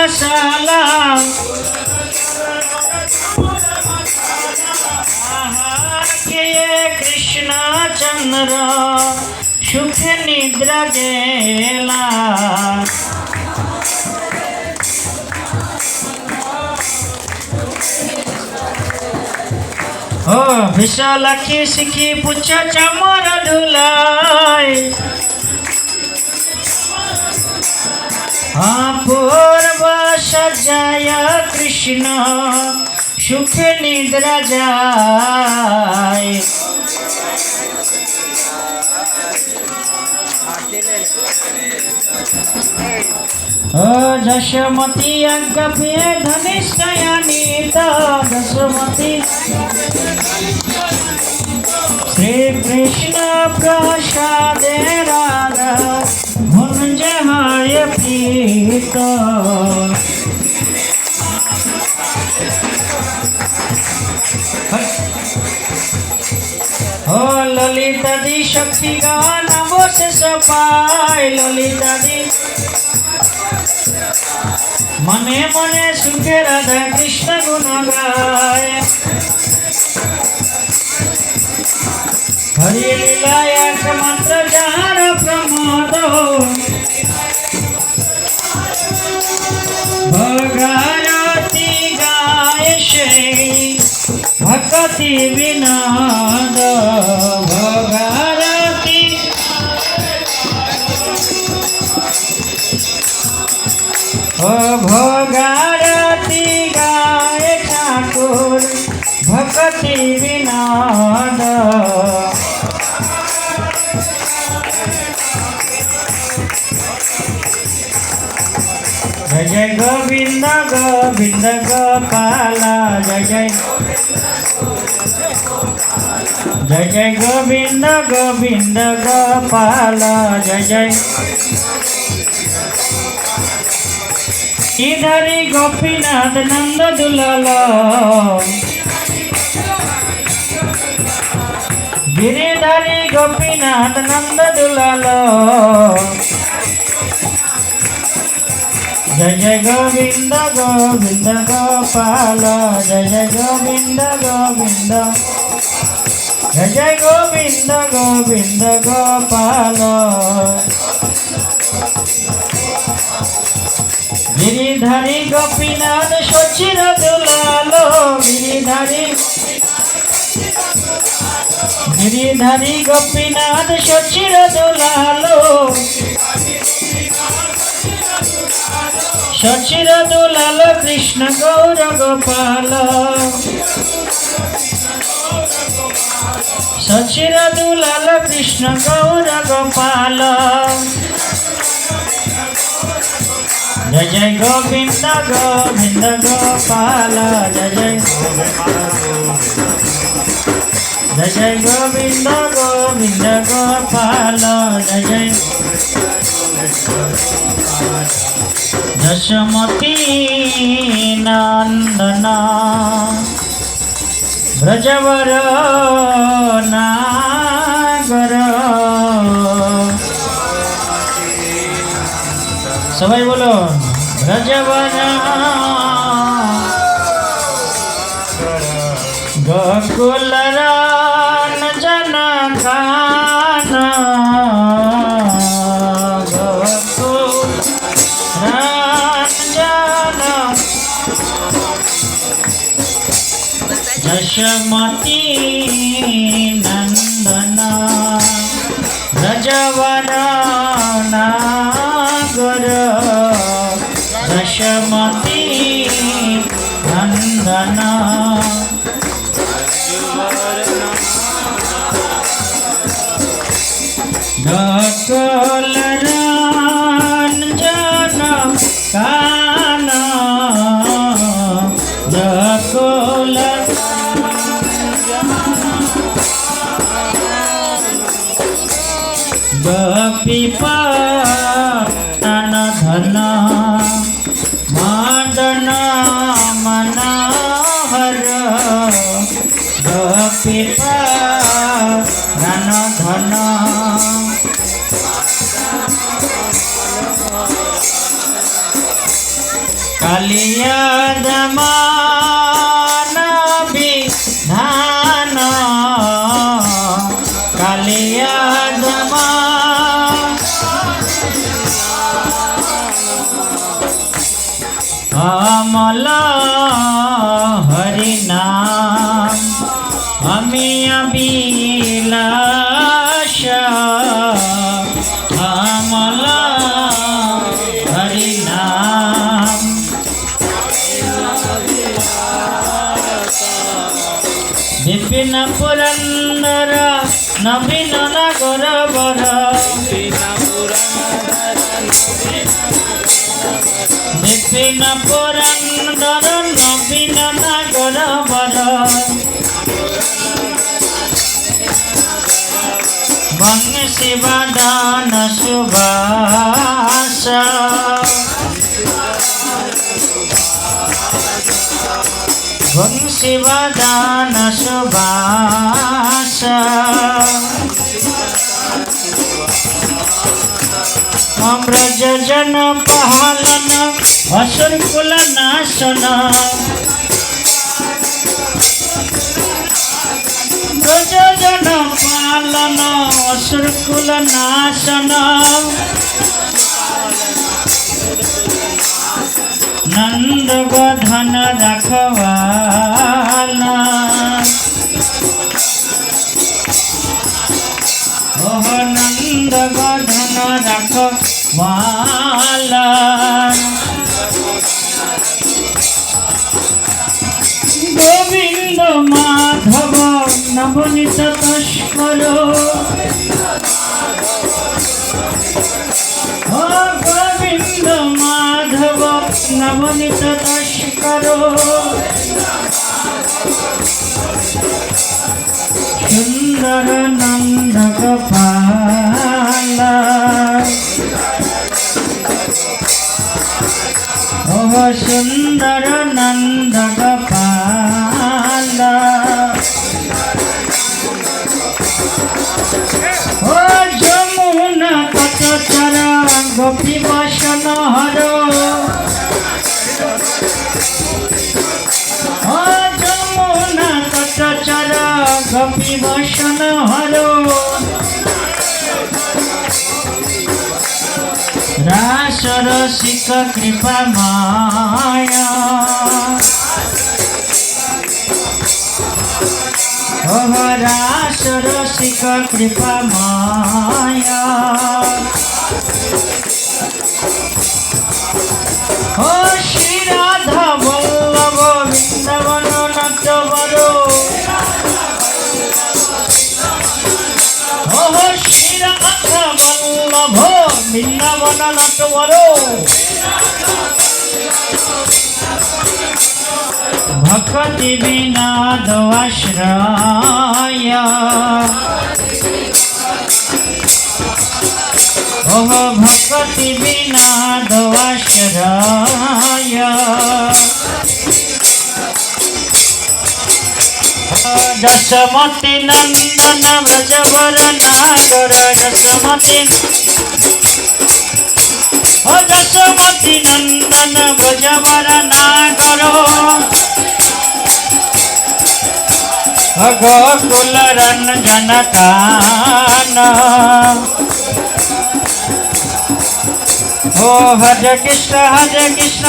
मसाला के कृष्ण चंद्र सुख निद्रा गेला ओ विशालाखी सिखी पुछ चमर धुलाई पूर्व सजाय कृष्ण सुख निद्रा जाय जशमती अज्ञे धनिष्ठयानीत दशमती श्री कृष्ण प्रसादे राधा भुंज हाय प्रीत ओ ललिता दी शक्ति गान बोस सपाय ललिता दी मने मने सुखे राधा कृष्ण गुण गाय हरि लीला एकमात्र जार प्रमोद भगरती गाय श्री भक्ति विनोद भगरती भगरती गाय ठाकुर भक्ति विनोद जय जय गोविंद गोविंद गोपाला जय जय जय जय गोविंद गोविंद गोपाला जय जय इधरी गोपीनाथ नंद दुलाला गिरिधारी गोपीनाथ नंद दुलाला जय जय गोविंद गोविंद गोपाल जय जय गोविंद गोविंद जय जय गोविंद गोविंद गोपाल गिरिधारी गोपीनाथ सचिर दुलालो गिरिधारी गोपीनाथ सचिर दुलालो सचिर दुलाल कृष्ण गौर गोपाल सचिर दुलाल कृष्ण गौर गोपाल जय जय गोविंद गोविंद गोपाल जय जय जय जय गोविंद गोविंद गोपाल जय जय जशमती नंदना ब्रजवर नागर सबाई बोलो ब्रजवर गोकुल जनकान जशमती नंदना ब्रजवर नागर जशमती नंदना गोकुल रंजन काना गोकुल गोपीपाटन धन मदन मनोहर गोपीपाटन धन কালিয়া দমান বিধান কালিয়া দমান অমল হরি নাম আমি অবিলাস অমল হরি নাম বিপিন পুরন্দর নবীন নগর বর বিপিন পুরন্দর নবীন নগর বর বংশী বদন সুভাষ বংশী বদন সুভাষ ব্রজ জন পালন অসুর কুল নাশন ব্রজ জন পালন অসুর কুল নাশন নন্দ গোধন রাখবালা ওহ নন্দ গোধন রাখবালা গোবিন্দ মাধব নবনীত তস্কর গোবিন্দ মাধব নবনীত তস্কর সুন্দর নন্দ গোপাল ওহ সুন্দর নন্দ গোপাল ও যমুনা তটচর গোপী বসন হর ও যমুনা তটচর গোপী বসন হর রাস রসিক কৃপা মায়া ওহ রাস রসিক কৃপা মায়া ও শ্রী রাধা বল্লভ বৃন্দাবন নটবর ওহ শ্রী রাধা বল্লভ বৃন্দাবন নটবর ভক্তি বিনাদ আশ্রয় ওহ ভক্তি বিনাদ আশ্রয় যশমতি নন্দন ব্রজবর নাগর যশমতি ও যশমতি নন্দন ব্রজবর নাগর গোকুল রঞ্জন কান ও হরে কৃষ্ণ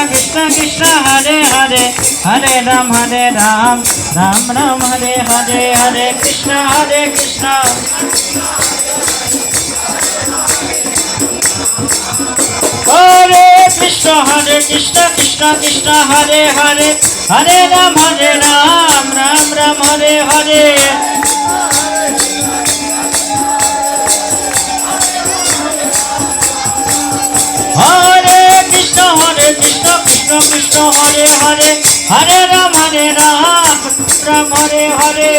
কৃষ্ণ কৃষ্ণ হরে হরে হরে রাম রাম রাম হরে হরে হরে কৃষ্ণ হরে কৃষ্ণ কৃষ্ণ কৃষ্ণ হরে হরে হরে রাম রাম রাম হরে হরে হরে কৃষ্ণ কৃষ্ণ কৃষ্ণ হরে হরে হরে রাম রাম হরে হরে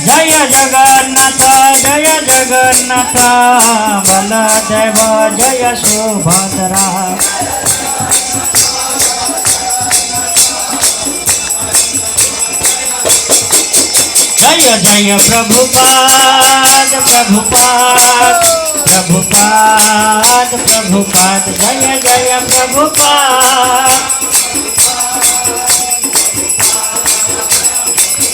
জয় জগন্নাথ বলদেব জয় সুভদ্রা जय जय प्रभुपाद प्रभुपाद प्रभुपाद प्रभुपाद जय जय प्रभुपाद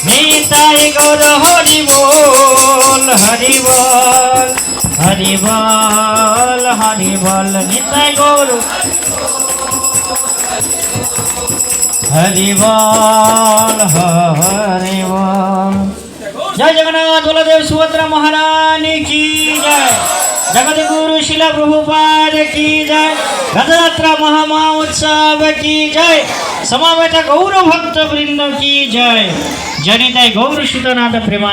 निताय गौर हरि बोल हरि बोल हरि बोल हरि बोल निताय गौर हरि बोल हरि बोल। जय जगन्नाथ बलदेव सुभद्रा महारानी की जय। जगत गुरु शिला प्रभुपाद की जय। रथयात्रा महामहोत्सव की जय। समावेश गौर भक्त वृंद की जय। जनिताय गौर सुतनाथ प्रेमा।